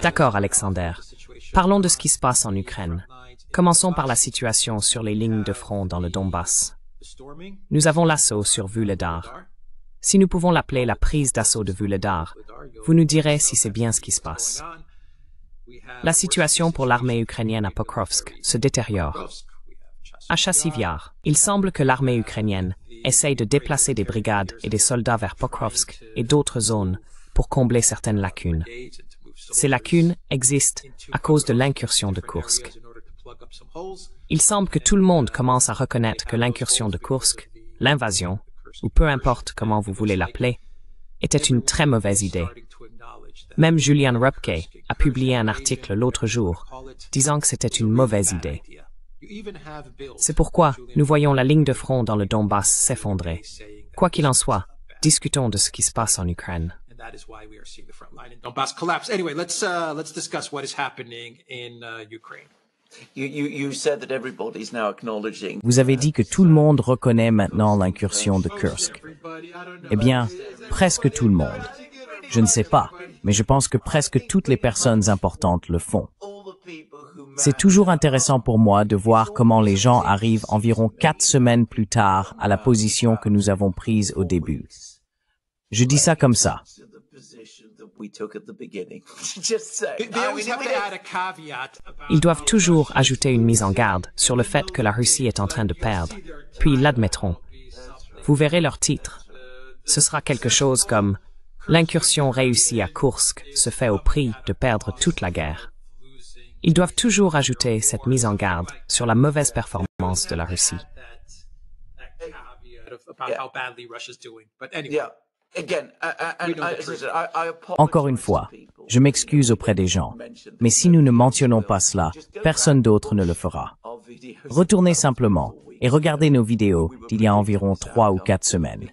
D'accord, Alexander. Parlons de ce qui se passe en Ukraine. Commençons par la situation sur les lignes de front dans le Donbass. Nous avons l'assaut sur Vuhledar. Si nous pouvons l'appeler la prise d'assaut de Vuhledar, vous nous direz si c'est bien ce qui se passe. La situation pour l'armée ukrainienne à Pokrovsk se détériore. À Chassivyar, il semble que l'armée ukrainienne essaye de déplacer des brigades et des soldats vers Pokrovsk et d'autres zones pour combler certaines lacunes. Ces lacunes existent à cause de l'incursion de Kursk. Il semble que tout le monde commence à reconnaître que l'incursion de Kursk, l'invasion, ou peu importe comment vous voulez l'appeler, était une très mauvaise idée. Même Julian Rupke a publié un article l'autre jour disant que c'était une mauvaise idée. C'est pourquoi nous voyons la ligne de front dans le Donbass s'effondrer. Quoi qu'il en soit, discutons de ce qui se passe en Ukraine. Vous avez dit que tout le monde reconnaît maintenant l'incursion de Kursk. Eh bien, presque tout le monde. Je ne sais pas, mais je pense que presque toutes les personnes importantes le font. C'est toujours intéressant pour moi de voir comment les gens arrivent environ 4 semaines plus tard à la position que nous avons prise au début. Je dis ça comme ça. Ils doivent toujours ajouter une mise en garde sur le fait que la Russie est en train de perdre, puis ils l'admettront. Vous verrez leur titre. Ce sera quelque chose comme « L'incursion réussie à Kursk se fait au prix de perdre toute la guerre ». Ils doivent toujours ajouter cette mise en garde sur la mauvaise performance de la Russie. Encore une fois, je m'excuse auprès des gens, mais si nous ne mentionnons pas cela, personne d'autre ne le fera. Retournez simplement et regardez nos vidéos d'il y a environ 3 ou 4 semaines.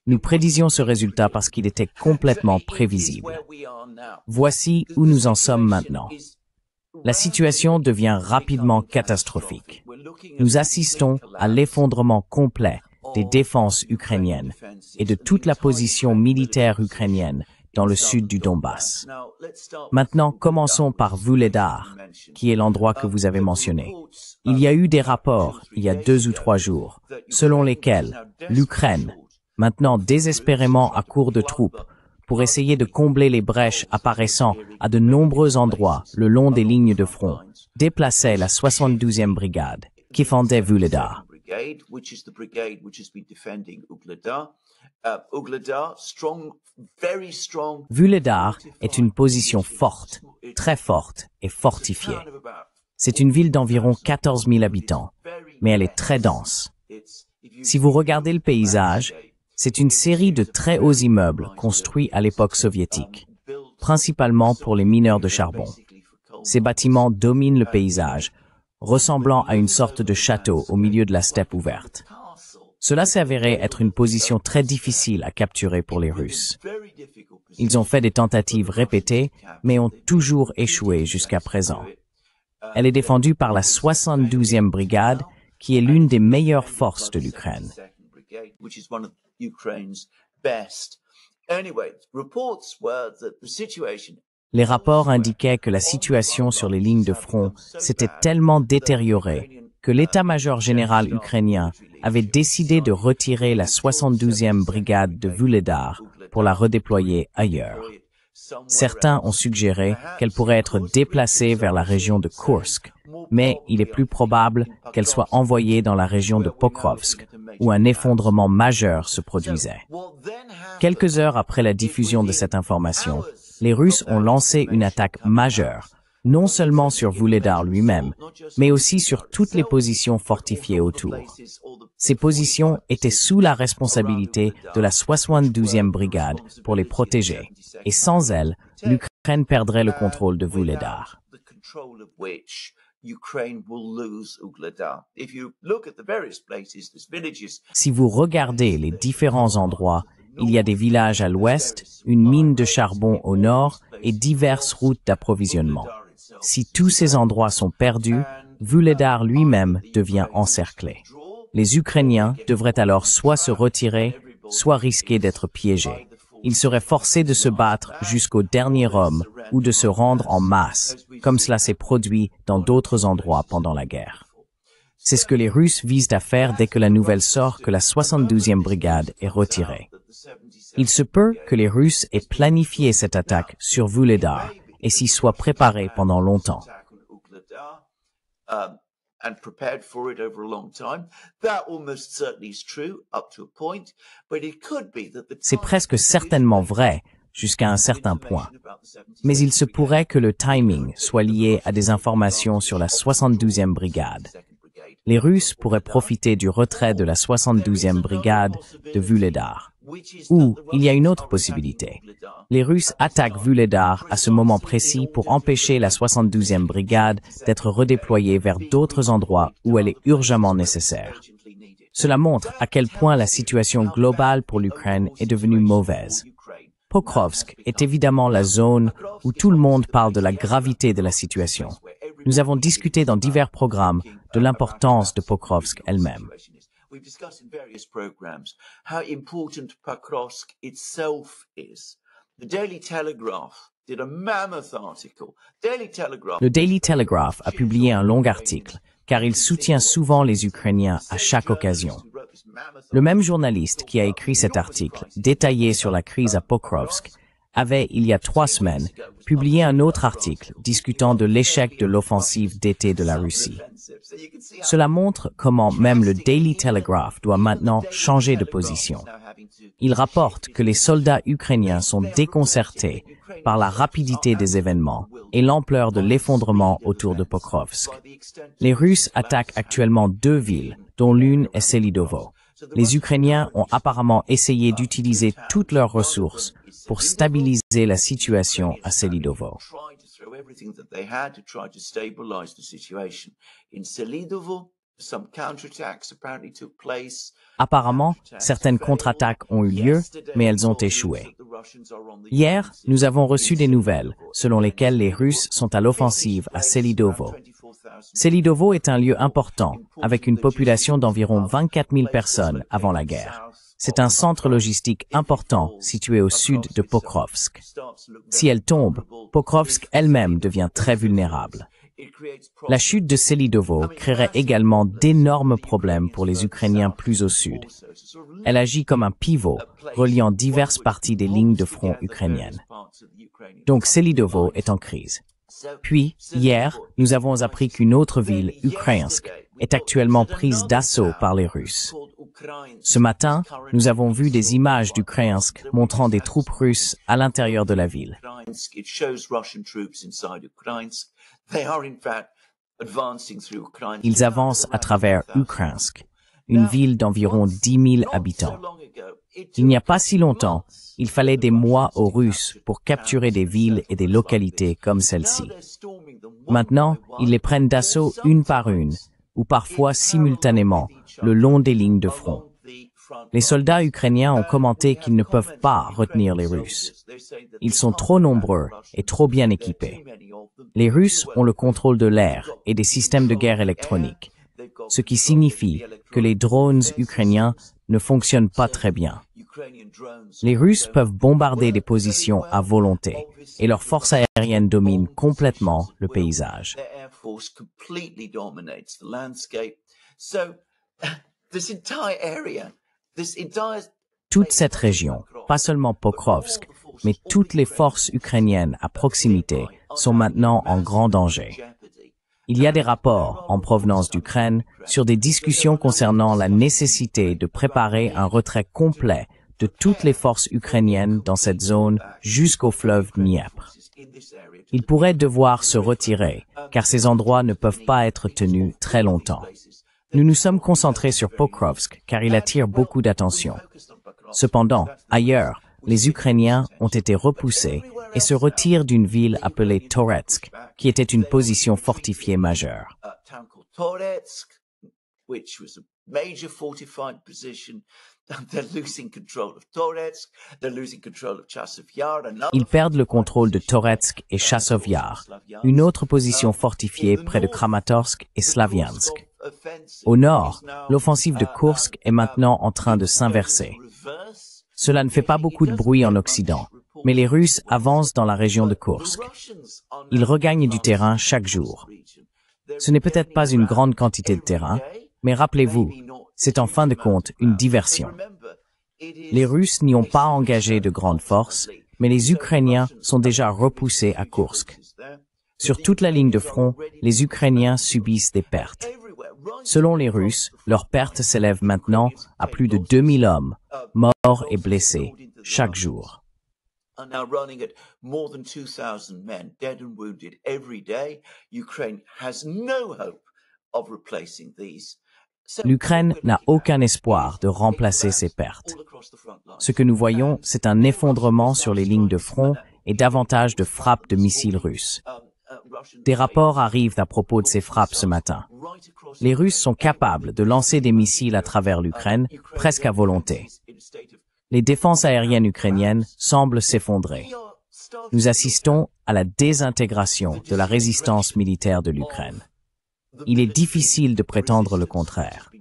Nous prédisions ce résultat parce qu'il était complètement prévisible. Voici où nous en sommes maintenant. La situation devient rapidement catastrophique. Nous assistons à l'effondrement complet des défenses ukrainiennes et de toute la position militaire ukrainienne dans le sud du Donbass. Maintenant, commençons par Vuhledar, qui est l'endroit que vous avez mentionné. Il y a eu des rapports, il y a 2 ou 3 jours, selon lesquels l'Ukraine, maintenant désespérément à court de troupes, pour essayer de combler les brèches apparaissant à de nombreux endroits le long des lignes de front, déplaçait la 72e brigade, qui fendait Vuhledar. Vuhledar est une position forte, très forte et fortifiée. C'est une ville d'environ 14 000 habitants, mais elle est très dense. Si vous regardez le paysage, c'est une série de très hauts immeubles construits à l'époque soviétique, principalement pour les mineurs de charbon. Ces bâtiments dominent le paysage, ressemblant à une sorte de château au milieu de la steppe ouverte. Cela s'est avéré être une position très difficile à capturer pour les Russes. Ils ont fait des tentatives répétées, mais ont toujours échoué jusqu'à présent. Elle est défendue par la 72e brigade, qui est l'une des meilleures forces de l'Ukraine. Les rapports indiquaient que la situation sur les lignes de front s'était tellement détériorée que l'état-major général ukrainien avait décidé de retirer la 72e brigade de Vuhledar pour la redéployer ailleurs. Certains ont suggéré qu'elle pourrait être déplacée vers la région de Kursk, mais il est plus probable qu'elle soit envoyée dans la région de Pokrovsk, où un effondrement majeur se produisait. Quelques heures après la diffusion de cette information, les Russes ont lancé une attaque majeure, non seulement sur Vuhledar lui-même, mais aussi sur toutes les positions fortifiées autour. Ces positions étaient sous la responsabilité de la 72e brigade pour les protéger, et sans elle, l'Ukraine perdrait le contrôle de Vuhledar. Si vous regardez les différents endroits, il y a des villages à l'ouest, une mine de charbon au nord et diverses routes d'approvisionnement. Si tous ces endroits sont perdus, Vuhledar lui-même devient encerclé. Les Ukrainiens devraient alors soit se retirer, soit risquer d'être piégés. Ils seraient forcés de se battre jusqu'au dernier homme ou de se rendre en masse, comme cela s'est produit dans d'autres endroits pendant la guerre. C'est ce que les Russes visent à faire dès que la nouvelle sort que la 72e brigade est retirée. Il se peut que les Russes aient planifié cette attaque sur Vuhledar et s'y soient préparés pendant longtemps. And prepared for it over a long time. That almost certainly is true up to a point, but it could be that the C'est presque certainement vrai jusqu'à un certain point. Mais il se pourrait que le timing soit lié à des informations sur la 72e brigade. Les Russes pourraient profiter du retrait de la 72e brigade de Vuhledar. Ou, il y a une autre possibilité. Les Russes attaquent Vuhledar à ce moment précis pour empêcher la 72e brigade d'être redéployée vers d'autres endroits où elle est urgemment nécessaire. Cela montre à quel point la situation globale pour l'Ukraine est devenue mauvaise. Pokrovsk est évidemment la zone où tout le monde parle de la gravité de la situation. Nous avons discuté dans divers programmes de l'importance de Pokrovsk elle-même. We've discussed in various programs how important Pokrovsk itself is. The Daily Telegraph did a mammoth article. Le Daily Telegraph a publié un long article, car il soutient souvent les Ukrainiens à chaque occasion. Le même journaliste qui a écrit cet article, détaillé sur la crise à Pokrovsk, avait, il y a 3 semaines, publié un autre article discutant de l'échec de l'offensive d'été de la Russie. Cela montre comment même le Daily Telegraph doit maintenant changer de position. Il rapporte que les soldats ukrainiens sont déconcertés par la rapidité des événements et l'ampleur de l'effondrement autour de Pokrovsk. Les Russes attaquent actuellement 2 villes, dont l'une est Selidovo. Les Ukrainiens ont apparemment essayé d'utiliser toutes leurs ressources pour stabiliser la situation à Selidovo. Apparemment, certaines contre-attaques ont eu lieu, mais elles ont échoué. Hier, nous avons reçu des nouvelles selon lesquelles les Russes sont à l'offensive à Selidovo. Selidovo est un lieu important, avec une population d'environ 24 000 personnes avant la guerre. C'est un centre logistique important situé au sud de Pokrovsk. Si elle tombe, Pokrovsk elle-même devient très vulnérable. La chute de Selidovo créerait également d'énormes problèmes pour les Ukrainiens plus au sud. Elle agit comme un pivot, reliant diverses parties des lignes de front ukrainiennes. Donc Selidovo est en crise. Puis, hier, nous avons appris qu'une autre ville, Ukrainsk, est actuellement prise d'assaut par les Russes. Ce matin, nous avons vu des images d'Ukrainsk montrant des troupes russes à l'intérieur de la ville. Ils avancent à travers Ukrainsk, une ville d'environ 10 000 habitants. Il n'y a pas si longtemps, il fallait des mois aux Russes pour capturer des villes et des localités comme celle-ci. Maintenant, ils les prennent d'assaut une par une, ou parfois simultanément, le long des lignes de front. Les soldats ukrainiens ont commenté qu'ils ne peuvent pas retenir les Russes. Ils sont trop nombreux et trop bien équipés. Les Russes ont le contrôle de l'air et des systèmes de guerre électroniques, ce qui signifie que les drones ukrainiens ne fonctionnent pas très bien. Les Russes peuvent bombarder des positions à volonté et leurs forces aériennes dominent complètement le paysage. Toute cette région, pas seulement Pokrovsk, mais toutes les forces ukrainiennes à proximité sont maintenant en grand danger. Il y a des rapports en provenance d'Ukraine sur des discussions concernant la nécessité de préparer un retrait complet de toutes les forces ukrainiennes dans cette zone jusqu'au fleuve Dniepr. Ils pourraient devoir se retirer, car ces endroits ne peuvent pas être tenus très longtemps. Nous nous sommes concentrés sur Pokrovsk, car il attire beaucoup d'attention. Cependant, ailleurs, les Ukrainiens ont été repoussés et se retirent d'une ville appelée Toretsk, qui était une position fortifiée majeure. Ils perdent le contrôle de Toretsk et Chasov Yar, une autre position fortifiée près de Kramatorsk et Slaviansk. Au nord, l'offensive de Kursk est maintenant en train de s'inverser. Cela ne fait pas beaucoup de bruit en Occident, mais les Russes avancent dans la région de Koursk. Ils regagnent du terrain chaque jour. Ce n'est peut-être pas une grande quantité de terrain, mais rappelez-vous, c'est en fin de compte une diversion. Les Russes n'y ont pas engagé de grandes forces, mais les Ukrainiens sont déjà repoussés à Koursk. Sur toute la ligne de front, les Ukrainiens subissent des pertes. Selon les Russes, leurs pertes s'élèvent maintenant à plus de 2000 hommes, morts et blessés, chaque jour. Are now running at more than 2,000 men, dead and wounded every day. Ukraine has no hope of replacing these. L'Ukraine n'a aucun espoir de remplacer ces pertes. Ce que nous voyons, c'est un effondrement sur les lignes de front et davantage de frappes de missiles russes. Des rapports arrivent à propos de ces frappes ce matin. Les Russes sont capables de lancer des missiles à travers l'Ukraine, presque à volonté. Les défenses aériennes ukrainiennes semblent s'effondrer. Nous assistons à la désintégration de la résistance militaire de l'Ukraine. Il est difficile de prétendre le contraire.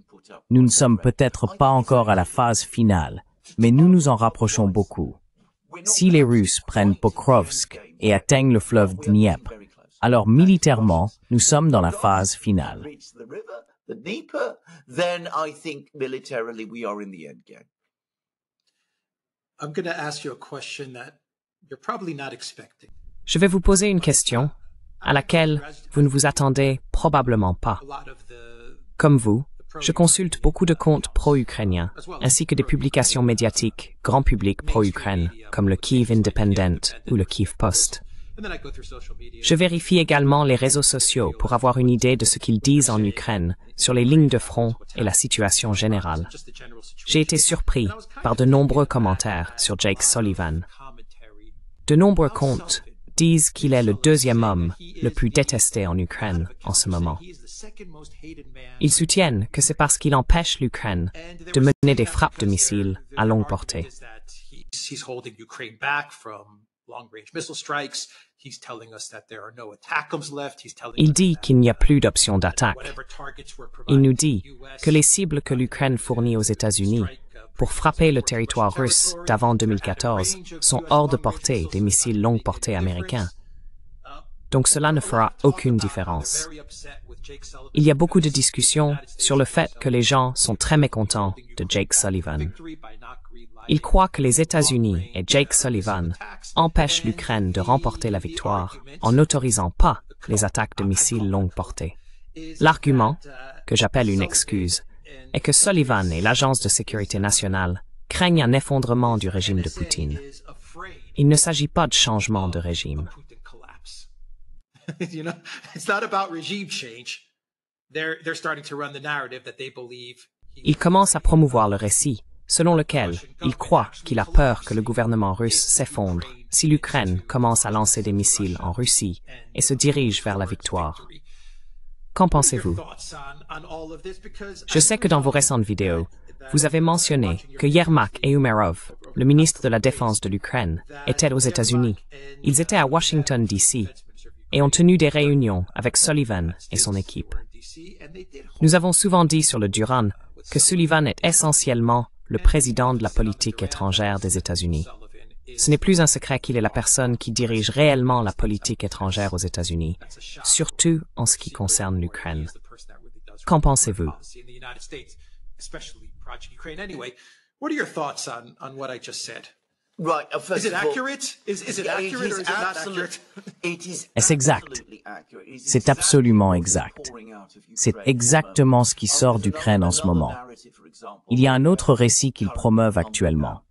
Nous ne sommes peut-être pas encore à la phase finale, mais nous nous en rapprochons beaucoup. Si les Russes prennent Pokrovsk et atteignent le fleuve Dniepr, alors militairement, nous sommes dans la phase finale. Je vais vous poser une question à laquelle vous ne vous attendez probablement pas. Comme vous, je consulte beaucoup de comptes pro-ukrainiens, ainsi que des publications médiatiques grand public pro-Ukraine, comme le Kyiv Independent ou le Kyiv Post. Je vérifie également les réseaux sociaux pour avoir une idée de ce qu'ils disent en Ukraine sur les lignes de front et la situation générale. J'ai été surpris par de nombreux commentaires sur Jake Sullivan. De nombreux comptes disent qu'il est le deuxième homme le plus détesté en Ukraine en ce moment. Ils soutiennent que c'est parce qu'il empêche l'Ukraine de mener des frappes de missiles à longue portée. Il dit qu'il n'y a plus d'options d'attaque. Il nous dit que les cibles que l'Ukraine fournit aux États-Unis pour frapper le territoire russe d'avant 2014 sont hors de portée des missiles longue portée américains. Donc cela ne fera aucune différence. Il y a beaucoup de discussions sur le fait que les gens sont très mécontents de Jake Sullivan. Ils croient que les États-Unis et Jake Sullivan empêchent l'Ukraine de remporter la victoire en n'autorisant pas les attaques de missiles longue portée. L'argument, que j'appelle une excuse, est que Sullivan et l'Agence de sécurité nationale craignent un effondrement du régime de Poutine. Il ne s'agit pas de changement de régime. Il commence à promouvoir le récit selon lequel il croit qu'il a peur que le gouvernement russe s'effondre si l'Ukraine commence à lancer des missiles en Russie et se dirige vers la victoire. Qu'en pensez-vous? Je sais que dans vos récentes vidéos, vous avez mentionné que Yermak et Umerov, le ministre de la Défense de l'Ukraine, étaient aux États-Unis. Ils étaient à Washington, D.C. et ont tenu des réunions avec Sullivan et son équipe. Nous avons souvent dit sur le Duran que Sullivan est essentiellement le président de la politique étrangère des États-Unis. Ce n'est plus un secret qu'il est la personne qui dirige réellement la politique étrangère aux États-Unis, surtout en ce qui concerne l'Ukraine. Qu'en pensez-vous? Est-ce exact? C'est absolument exact. C'est exactement ce qui sort d'Ukraine en ce moment. Il y a un autre récit qu'ils promeuvent actuellement.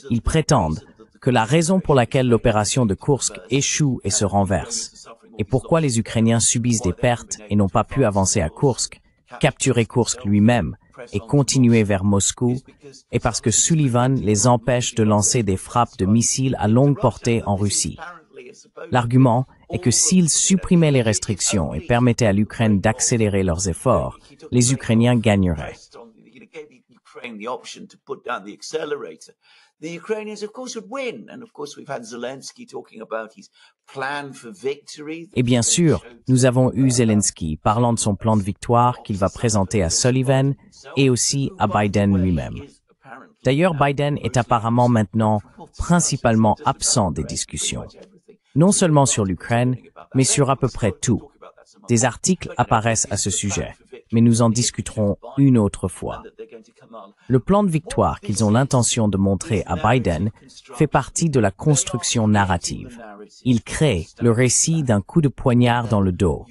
Ils prétendent que la raison pour laquelle l'opération de Koursk échoue et se renverse, et pourquoi les Ukrainiens subissent des pertes et n'ont pas pu avancer à Koursk, capturer Koursk lui-même et continuer vers Moscou, est parce que Sullivan les empêche de lancer des frappes de missiles à longue portée en Russie. L'argument est que s'ils supprimaient les restrictions et permettaient à l'Ukraine d'accélérer leurs efforts, les Ukrainiens gagneraient. The Ukrainians, of course, would win. And of course, we've had Zelensky talking about his plan for victory. Et bien sûr, nous avons eu Zelensky parlant de son plan de victoire qu'il va présenter à Sullivan et aussi à Biden lui-même. D'ailleurs, Biden est apparemment maintenant principalement absent des discussions. Non seulement sur l'Ukraine, mais sur à peu près tout. Des articles apparaissent à ce sujet, mais nous en discuterons une autre fois. Le plan de victoire qu'ils ont l'intention de montrer à Biden fait partie de la construction narrative. Ils créent le récit d'un coup de poignard dans le dos,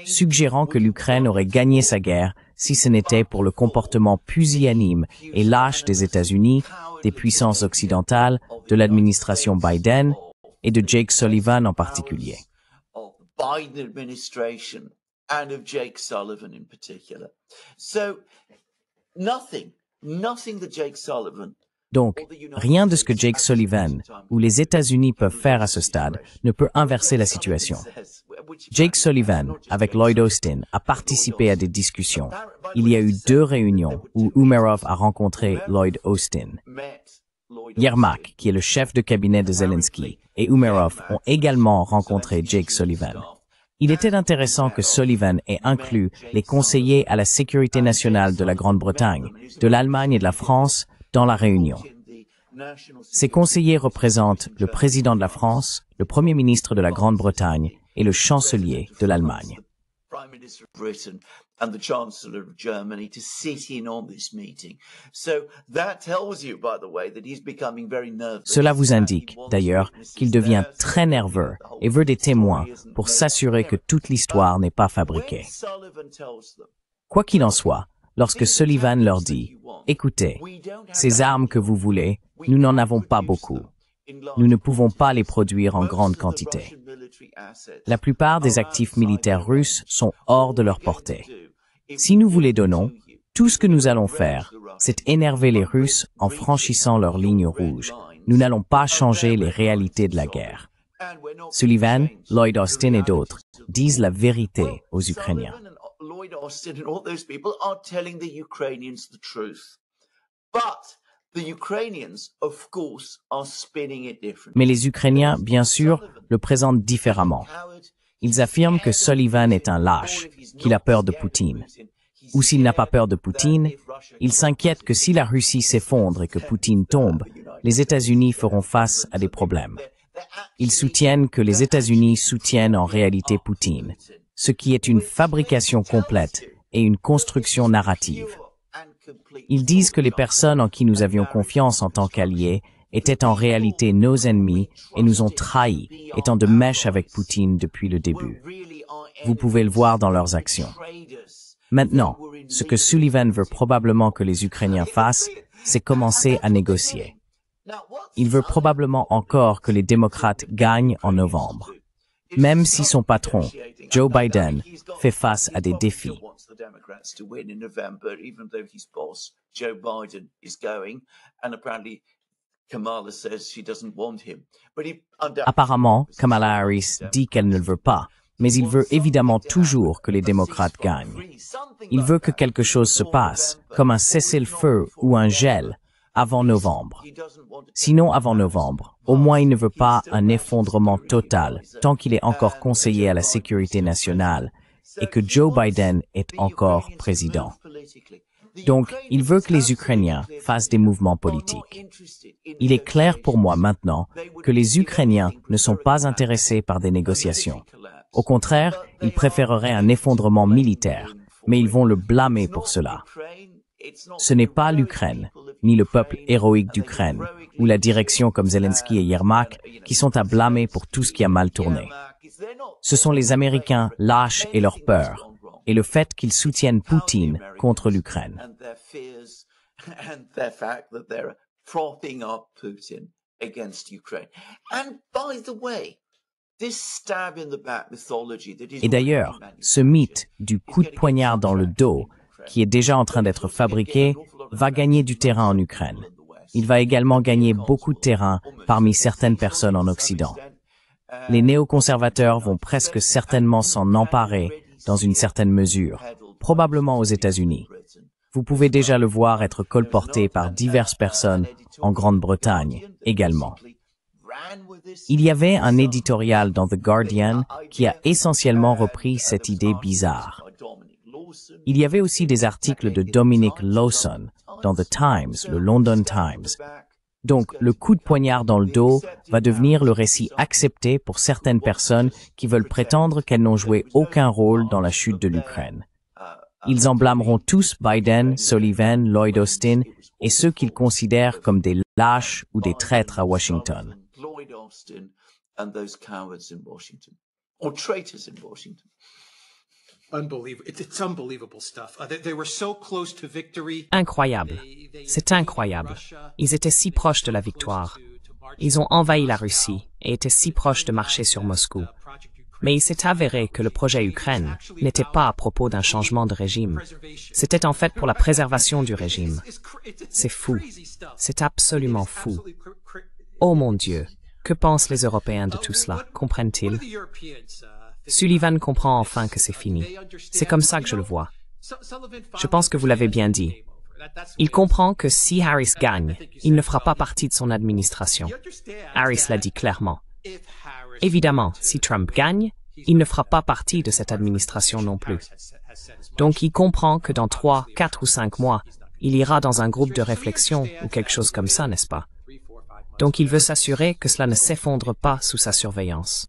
suggérant que l'Ukraine aurait gagné sa guerre si ce n'était pour le comportement pusillanime et lâche des États-Unis, des puissances occidentales, de l'administration Biden et de Jake Sullivan en particulier. Biden administration and of Jake Sullivan in particular. So nothing that Jake Sullivan. Donc, rien de ce que Jake Sullivan ou les États-Unis peuvent faire à ce stade ne peut inverser la situation. Jake Sullivan, avec Lloyd Austin, a participé à des discussions. Il y a eu 2 réunions où Umerov a rencontré Lloyd Austin. Yermak, qui est le chef de cabinet de Zelensky, et Umerov ont également rencontré Jake Sullivan. Il était intéressant que Sullivan ait inclus les conseillers à la sécurité nationale de la Grande-Bretagne, de l'Allemagne et de la France dans la réunion. Ces conseillers représentent le président de la France, le premier ministre de la Grande-Bretagne et le chancelier de l'Allemagne. And the Chancellor of Germany to sit in on this meeting. So that tells you, by the way, that he's becoming very nervous. Cela vous indique, d'ailleurs, qu'il devient très nerveux et veut des témoins pour s'assurer que toute l'histoire n'est pas fabriquée. Quoi qu'il en soit, lorsque Sullivan leur dit « Écoutez, ces armes que vous voulez, nous n'en avons pas beaucoup. Nous ne pouvons pas les produire en grande quantité. La plupart des actifs militaires russes sont hors de leur portée. Si nous vous les donnons, tout ce que nous allons faire, c'est énerver les Russes en franchissant leurs lignes rouges. Nous n'allons pas changer les réalités de la guerre. » Sullivan, Lloyd Austin et d'autres disent la vérité aux Ukrainiens. Mais les Ukrainiens, bien sûr, le présentent différemment. Ils affirment que Sullivan est un lâche, qu'il a peur de Poutine. Ou s'il n'a pas peur de Poutine, il s'inquiète que si la Russie s'effondre et que Poutine tombe, les États-Unis feront face à des problèmes. Ils soutiennent que les États-Unis soutiennent en réalité Poutine, ce qui est une fabrication complète et une construction narrative. Ils disent que les personnes en qui nous avions confiance en tant qu'alliés étaient en réalité nos ennemis et nous ont trahis, étant de mèche avec Poutine depuis le début. Vous pouvez le voir dans leurs actions. Maintenant, ce que Sullivan veut probablement que les Ukrainiens fassent, c'est commencer à négocier. Il veut probablement encore que les démocrates gagnent en novembre. Même si son patron, Joe Biden, fait face à des défis. Apparemment, Kamala Harris dit qu'elle ne le veut pas, mais il veut évidemment toujours que les démocrates gagnent. Il veut que quelque chose se passe, comme un cessez-le-feu ou un gel, avant novembre. Sinon avant novembre, au moins il ne veut pas un effondrement total tant qu'il est encore conseiller à la sécurité nationale et que Joe Biden est encore président. Donc, il veut que les Ukrainiens fassent des mouvements politiques. Il est clair pour moi maintenant que les Ukrainiens ne sont pas intéressés par des négociations. Au contraire, ils préféreraient un effondrement militaire, mais ils vont le blâmer pour cela. Ce n'est pas l'Ukraine, ni le peuple héroïque d'Ukraine, ou la direction comme Zelensky et Yermak, qui sont à blâmer pour tout ce qui a mal tourné. Ce sont les Américains lâches et leur peur, et le fait qu'ils soutiennent Poutine contre l'Ukraine. Et d'ailleurs, ce mythe du coup de poignard dans le dos, qui est déjà en train d'être fabriqué, va gagner du terrain en Ukraine. Il va également gagner beaucoup de terrain parmi certaines personnes en Occident. Les néoconservateurs vont presque certainement s'en emparer dans une certaine mesure, probablement aux États-Unis. Vous pouvez déjà le voir être colporté par diverses personnes en Grande-Bretagne également. Il y avait un éditorial dans The Guardian qui a essentiellement repris cette idée bizarre. Il y avait aussi des articles de Dominic Lawson dans The Times, le London Times. Donc, le coup de poignard dans le dos va devenir le récit accepté pour certaines personnes qui veulent prétendre qu'elles n'ont joué aucun rôle dans la chute de l'Ukraine. Ils en blâmeront tous Biden, Sullivan, Lloyd Austin et ceux qu'ils considèrent comme des lâches ou des traîtres à Washington. Incroyable. C'est incroyable. Ils étaient si proches de la victoire. Ils ont envahi la Russie et étaient si proches de marcher sur Moscou. Mais il s'est avéré que le projet Ukraine n'était pas à propos d'un changement de régime. C'était en fait pour la préservation du régime. C'est fou. C'est absolument fou. Oh mon Dieu. Que pensent les Européens de tout cela? Comprennent-ils? Sullivan comprend enfin que c'est fini. C'est comme ça que je le vois. Je pense que vous l'avez bien dit. Il comprend que si Harris gagne, il ne fera pas partie de son administration. Harris l'a dit clairement. Évidemment, si Trump gagne, il ne fera pas partie de cette administration non plus. Donc il comprend que dans 3, 4 ou 5 mois, il ira dans un groupe de réflexion ou quelque chose comme ça, n'est-ce pas? Donc il veut s'assurer que cela ne s'effondre pas sous sa surveillance.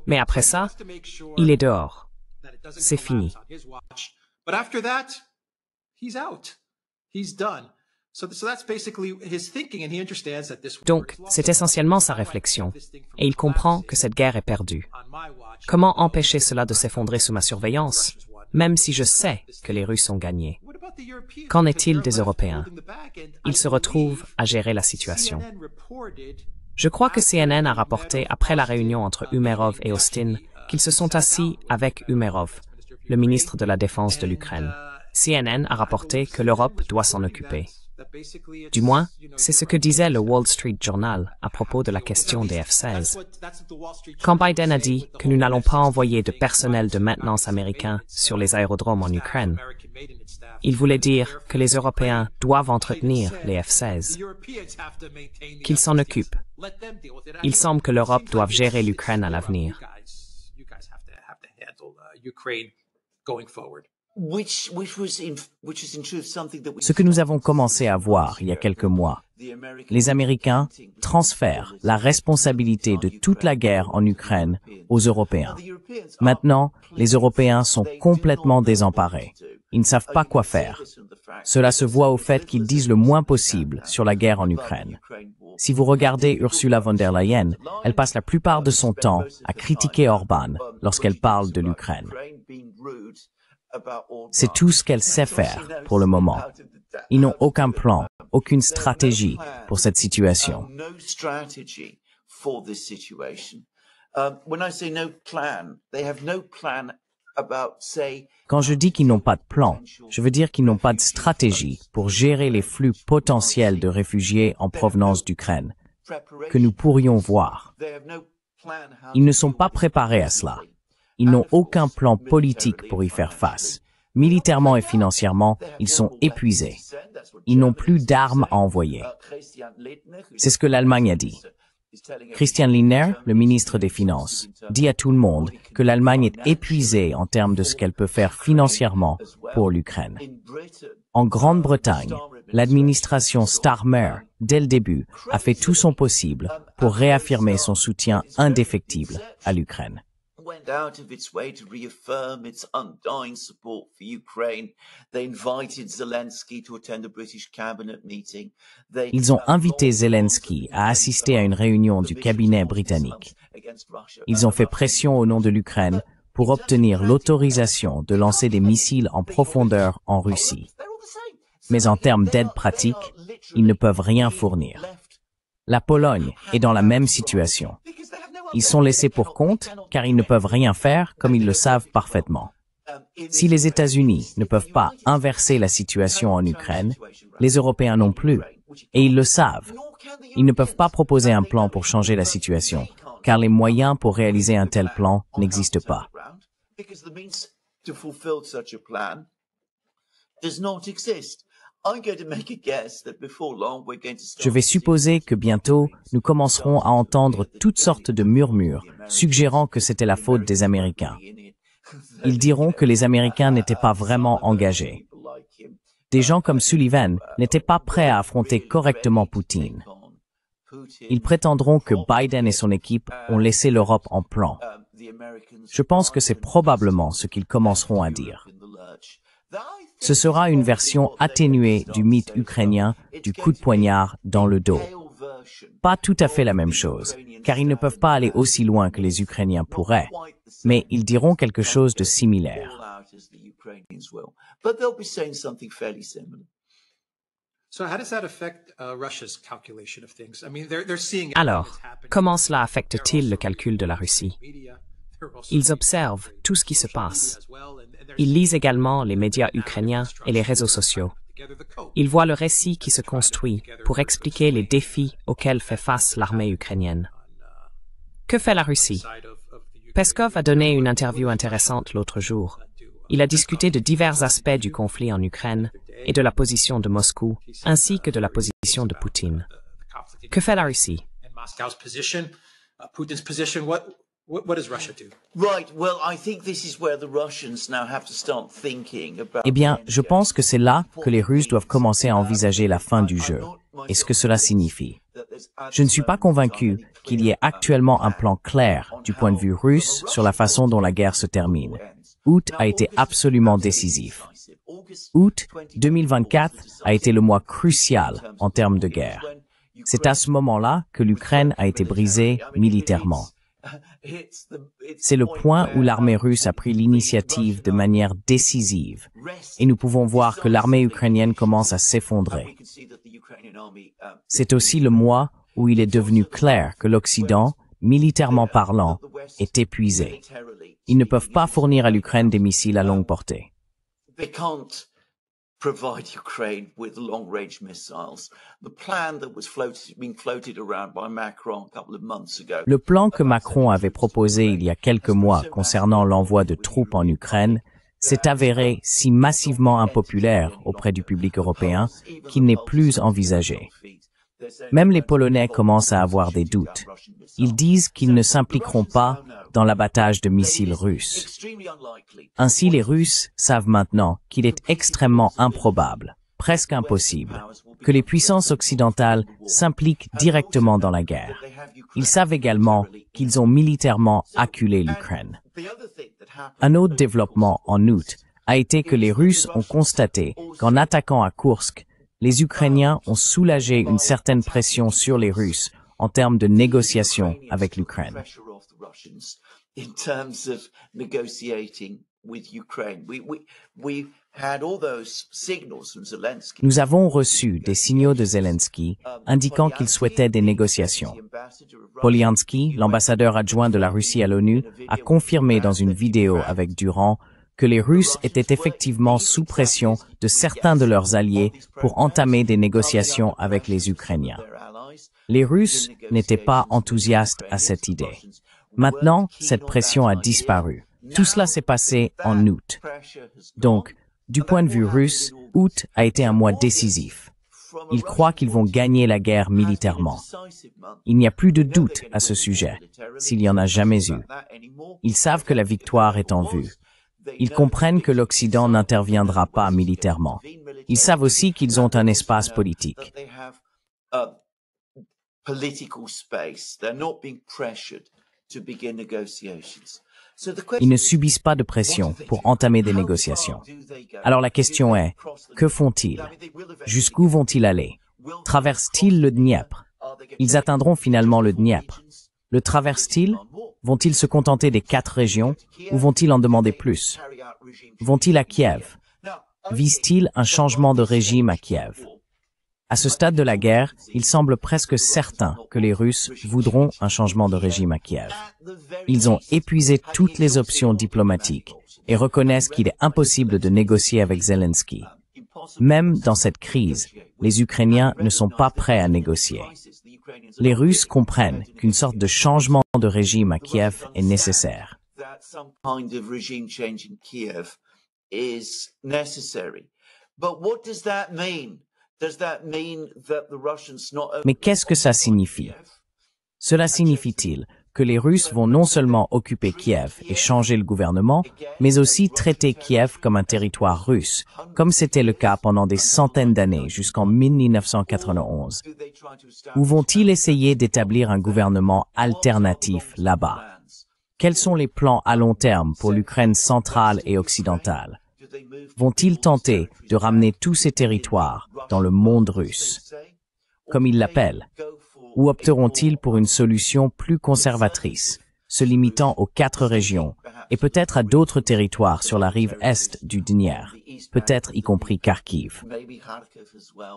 Mais après ça, il est dehors. C'est fini. Donc, c'est essentiellement sa réflexion, et il comprend que cette guerre est perdue. Comment empêcher cela de s'effondrer sous ma surveillance, même si je sais que les Russes ont gagné? Qu'en est-il des Européens? Ils se retrouvent à gérer la situation. Je crois que CNN a rapporté après la réunion entre Umerov et Austin qu'ils se sont assis avec Umerov, le ministre de la Défense de l'Ukraine. CNN a rapporté que l'Europe doit s'en occuper. Du moins, c'est ce que disait le Wall Street Journal à propos de la question des F-16. Quand Biden a dit que nous n'allons pas envoyer de personnel de maintenance américain sur les aérodromes en Ukraine, il voulait dire que les Européens doivent entretenir les F-16, qu'ils s'en occupent. Il semble que l'Europe doive gérer l'Ukraine à l'avenir. Ce que nous avons commencé à voir il y a quelques mois, les Américains transfèrent la responsabilité de toute la guerre en Ukraine aux Européens. Maintenant, les Européens sont complètement désemparés. Ils ne savent pas quoi faire. Cela se voit au fait qu'ils disent le moins possible sur la guerre en Ukraine. Si vous regardez Ursula von der Leyen, elle passe la plupart de son temps à critiquer Orban lorsqu'elle parle de l'Ukraine. C'est tout ce qu'elle sait faire pour le moment. Ils n'ont aucun plan, aucune stratégie pour cette situation. Quand je dis qu'ils n'ont pas de plan, je veux dire qu'ils n'ont pas de stratégie pour gérer les flux potentiels de réfugiés en provenance d'Ukraine, que nous pourrions voir. Ils ne sont pas préparés à cela. Ils n'ont aucun plan politique pour y faire face. Militairement et financièrement, ils sont épuisés. Ils n'ont plus d'armes à envoyer. C'est ce que l'Allemagne a dit. Christian Lindner, le ministre des Finances, dit à tout le monde que l'Allemagne est épuisée en termes de ce qu'elle peut faire financièrement pour l'Ukraine. En Grande-Bretagne, l'administration Starmer, dès le début, a fait tout son possible pour réaffirmer son soutien indéfectible à l'Ukraine. Went out of its way to reaffirm its undying support for Ukraine. They invited Zelensky to attend a British cabinet meeting. Ils ont invité Zelensky à assister à une réunion du cabinet britannique. Ils ont fait pression au nom de l'Ukraine pour obtenir l'autorisation de lancer des missiles en profondeur en Russie. Mais en termes d'aide pratique, ils ne peuvent rien fournir. La Pologne est dans la même situation. Ils sont laissés pour compte car ils ne peuvent rien faire comme ils le savent parfaitement. Si les États-Unis ne peuvent pas inverser la situation en Ukraine, les Européens non plus, et ils le savent. Ils ne peuvent pas proposer un plan pour changer la situation, car les moyens pour réaliser un tel plan n'existent pas. Je vais supposer que bientôt, nous commencerons à entendre toutes sortes de murmures suggérant que c'était la faute des Américains. Ils diront que les Américains n'étaient pas vraiment engagés. Des gens comme Sullivan n'étaient pas prêts à affronter correctement Poutine. Ils prétendront que Biden et son équipe ont laissé l'Europe en plan. Je pense que c'est probablement ce qu'ils commenceront à dire. Ce sera une version atténuée du mythe ukrainien du coup de poignard dans le dos. Pas tout à fait la même chose, car ils ne peuvent pas aller aussi loin que les Ukrainiens pourraient, mais ils diront quelque chose de similaire. Alors, comment cela affecte-t-il le calcul de la Russie? Ils observent tout ce qui se passe. Ils lisent également les médias ukrainiens et les réseaux sociaux. Ils voient le récit qui se construit pour expliquer les défis auxquels fait face l'armée ukrainienne. Que fait la Russie? Peskov a donné une interview intéressante l'autre jour. Il a discuté de divers aspects du conflit en Ukraine et de la position de Moscou, ainsi que de la position de Poutine. Que fait la Russie? Eh bien, je pense que c'est là que les Russes doivent commencer à envisager la fin du jeu et ce que cela signifie. Je ne suis pas convaincu qu'il y ait actuellement un plan clair du point de vue russe sur la façon dont la guerre se termine. Août a été absolument décisif. Août 2024 a été le mois crucial en termes de guerre. C'est à ce moment-là que l'Ukraine a été brisée militairement. C'est le point où l'armée russe a pris l'initiative de manière décisive et nous pouvons voir que l'armée ukrainienne commence à s'effondrer. C'est aussi le mois où il est devenu clair que l'Occident, militairement parlant, est épuisé. Ils ne peuvent pas fournir à l'Ukraine des missiles à longue portée. Provide Ukraine with long-range missiles. The plan that was being floated around by Macron a couple of months ago. Le plan que Macron avait proposé il y a quelques mois concernant l'envoi de troupes en Ukraine s'est avéré si massivement impopulaire auprès du public européen qu'il n'est plus envisagé. Même les Polonais commencent à avoir des doutes. Ils disent qu'ils ne s'impliqueront pas dans l'abattage de missiles russes. Ainsi, les Russes savent maintenant qu'il est extrêmement improbable, presque impossible, que les puissances occidentales s'impliquent directement dans la guerre. Ils savent également qu'ils ont militairement acculé l'Ukraine. Un autre développement en août a été que les Russes ont constaté qu'en attaquant à Koursk, les Ukrainiens ont soulagé une certaine pression sur les Russes en termes de négociations avec l'Ukraine. Nous avons reçu des signaux de Zelensky indiquant qu'il souhaitait des négociations. Polyansky, l'ambassadeur adjoint de la Russie à l'ONU, a confirmé dans une vidéo avec Durand que les Russes étaient effectivement sous pression de certains de leurs alliés pour entamer des négociations avec les Ukrainiens. Les Russes n'étaient pas enthousiastes à cette idée. Maintenant, cette pression a disparu. Tout cela s'est passé en août. Donc, du point de vue russe, août a été un mois décisif. Ils croient qu'ils vont gagner la guerre militairement. Il n'y a plus de doute à ce sujet, s'il y en a jamais eu. Ils savent que la victoire est en vue. Ils comprennent que l'Occident n'interviendra pas militairement. Ils savent aussi qu'ils ont un espace politique. Ils ne subissent pas de pression pour entamer des négociations. Alors la question est, que font-ils? Jusqu'où vont-ils aller? Traversent-ils le Dniepr? Ils atteindront finalement le Dniepr. Le traversent-ils? Vont-ils se contenter des 4 régions ou vont-ils en demander plus? Vont-ils à Kiev? Visent-ils un changement de régime à Kiev? À ce stade de la guerre, il semble presque certain que les Russes voudront un changement de régime à Kiev. Ils ont épuisé toutes les options diplomatiques et reconnaissent qu'il est impossible de négocier avec Zelensky. Même dans cette crise, les Ukrainiens ne sont pas prêts à négocier. Les Russes comprennent qu'une sorte de changement de régime à Kiev est nécessaire. Mais qu'est-ce que ça signifie? Cela signifie-t-il que les Russes vont non seulement occuper Kiev et changer le gouvernement, mais aussi traiter Kiev comme un territoire russe, comme c'était le cas pendant des centaines d'années jusqu'en 1991. Ou vont-ils essayer d'établir un gouvernement alternatif là-bas? Quels sont les plans à long terme pour l'Ukraine centrale et occidentale? Vont-ils tenter de ramener tous ces territoires dans le monde russe, comme ils l'appellent? Ou opteront-ils pour une solution plus conservatrice, se limitant aux 4 régions, et peut-être à d'autres territoires sur la rive est du Dniepr, peut-être y compris Kharkiv?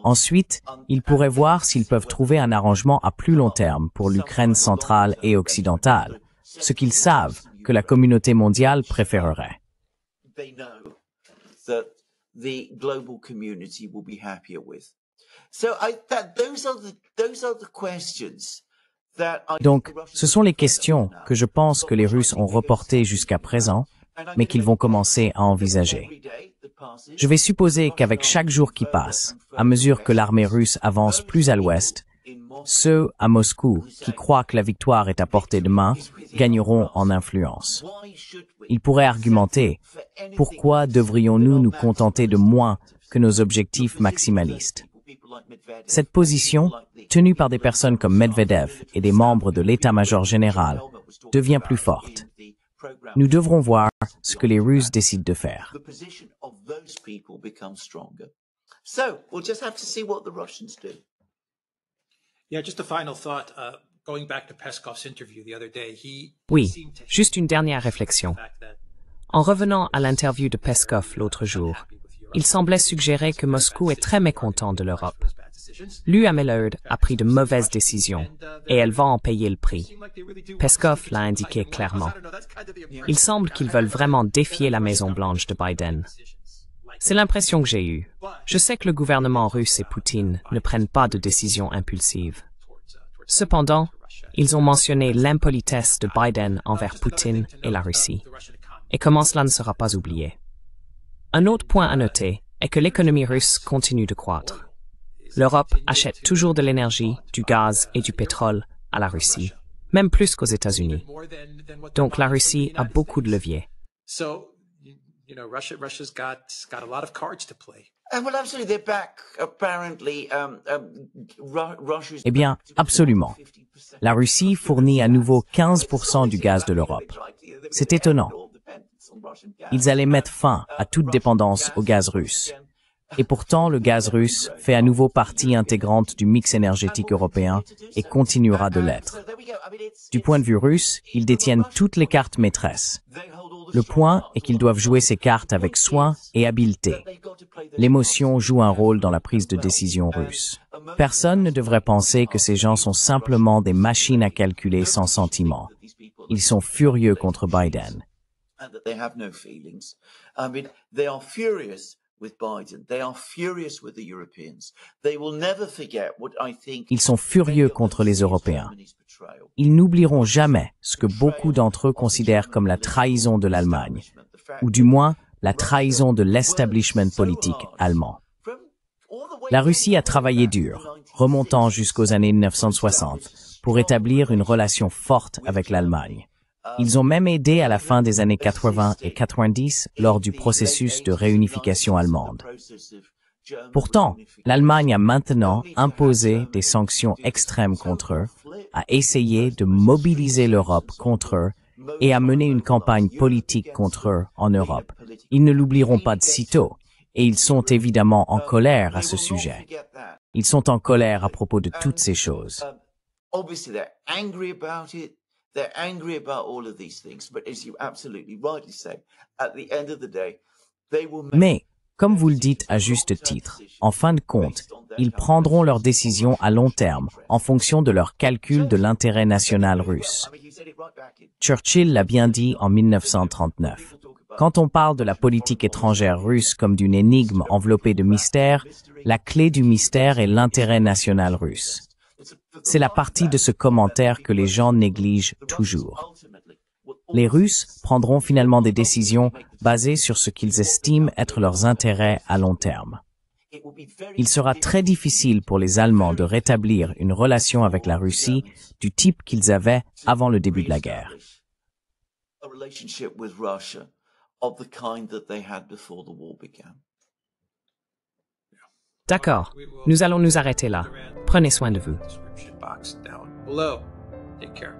Ensuite, ils pourraient voir s'ils peuvent trouver un arrangement à plus long terme pour l'Ukraine centrale et occidentale, ce qu'ils savent que la communauté mondiale préférerait. Donc, ce sont les questions que je pense que les Russes ont reportées jusqu'à présent, mais qu'ils vont commencer à envisager. Je vais supposer qu'avec chaque jour qui passe, à mesure que l'armée russe avance plus à l'ouest, ceux à Moscou qui croient que la victoire est à portée de main gagneront en influence. Ils pourraient argumenter « Pourquoi devrions-nous nous contenter de moins que nos objectifs maximalistes ?» Cette position, tenue par des personnes comme Medvedev et des membres de l'état-major général, devient plus forte. Nous devrons voir ce que les Russes décident de faire. Oui, juste une dernière réflexion. En revenant à l'interview de Peskov l'autre jour, il semblait suggérer que Moscou est très mécontent de l'Europe. L'UMLED a pris de mauvaises décisions et elle va en payer le prix. Peskov l'a indiqué clairement. Il semble qu'ils veulent vraiment défier la Maison-Blanche de Biden. C'est l'impression que j'ai eue. Je sais que le gouvernement russe et Poutine ne prennent pas de décisions impulsives. Cependant, ils ont mentionné l'impolitesse de Biden envers Poutine et la Russie, et comment cela ne sera pas oublié. Un autre point à noter est que l'économie russe continue de croître. L'Europe achète toujours de l'énergie, du gaz et du pétrole à la Russie, même plus qu'aux États-Unis. Donc la Russie a beaucoup de leviers. Eh bien, absolument. La Russie fournit à nouveau 15% du gaz de l'Europe. C'est étonnant. Ils allaient mettre fin à toute dépendance au gaz russe. Et pourtant, le gaz russe fait à nouveau partie intégrante du mix énergétique européen et continuera de l'être. Du point de vue russe, ils détiennent toutes les cartes maîtresses. Le point est qu'ils doivent jouer ces cartes avec soin et habileté. L'émotion joue un rôle dans la prise de décision russe. Personne ne devrait penser que ces gens sont simplement des machines à calculer sans sentiment. Ils sont furieux contre Biden. Ils sont furieux contre les Européens. Ils n'oublieront jamais ce que beaucoup d'entre eux considèrent comme la trahison de l'Allemagne, ou du moins la trahison de l'establishment politique allemand. La Russie a travaillé dur, remontant jusqu'aux années 1960, pour établir une relation forte avec l'Allemagne. Ils ont même aidé à la fin des années 80 et 90 lors du processus de réunification allemande. Pourtant, l'Allemagne a maintenant imposé des sanctions extrêmes contre eux, a essayé de mobiliser l'Europe contre eux et a mené une campagne politique contre eux en Europe. Ils ne l'oublieront pas de sitôt, et ils sont évidemment en colère à ce sujet. Ils sont en colère à propos de toutes ces choses. They're angry about all of these things, but as you absolutely rightly say, at the end of the day, they will make... Mais, comme vous le dites à juste titre, en fin de compte, ils prendront leurs décisions à long terme, en fonction de leur calcul de l'intérêt national russe. Churchill l'a bien dit en 1939. Quand on parle de la politique étrangère russe comme d'une énigme enveloppée de mystère, la clé du mystère est l'intérêt national russe. C'est la partie de ce commentaire que les gens négligent toujours. Les Russes prendront finalement des décisions basées sur ce qu'ils estiment être leurs intérêts à long terme. Il sera très difficile pour les Allemands de rétablir une relation avec la Russie du type qu'ils avaient avant le début de la guerre. A relationship with Russia of the kind that they had before the war began. D'accord, nous allons nous arrêter là. Prenez soin de vous. Description box down below. Take care.